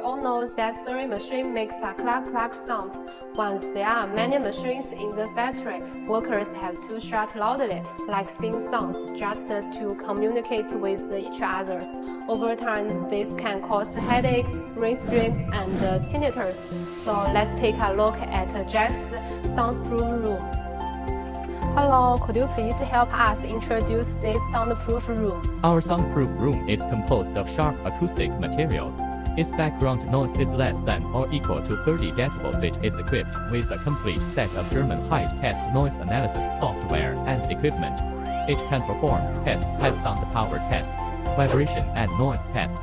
all know that sewing machine makes a clack-clack sounds. Once there are many machines in the factory, workers have to shout loudly, like sing songs, just to communicate with each other. Over time, this can cause headaches, brain strain, and tinnitus. So let's take a look at Jack's Soundproof room. Hello, could you please help us introduce this soundproof room? Our soundproof room is composed of sharp acoustic materials. Its background noise is less than or equal to 30 decibels. It is equipped with a complete set of German high-test noise analysis software and equipment. It can perform test, head sound power test, vibration and noise test,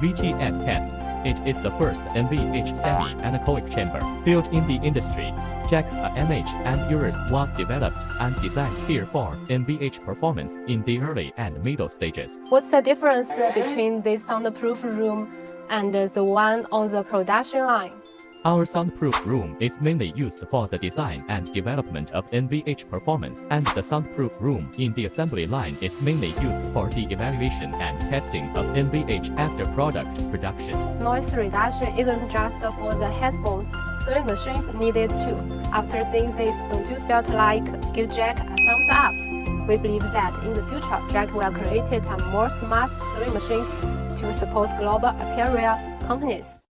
VTF test. It is the first NVH semi-anechoic chamber built in the industry. Jack's AMH and Urus was developed and designed here for NVH performance in the early and middle stages. What's the difference between this soundproof room and the one on the production line? Our soundproof room is mainly used for the design and development of NVH performance, and the soundproof room in the assembly line is mainly used for the evaluation and testing of NVH after product production. Noise reduction isn't just for the headphones. Sewing machines needed too. After seeing this, don't you feel like give Jack a thumbs up? We believe that in the future, Jack will create a more smart sewing machines to support global apparel companies.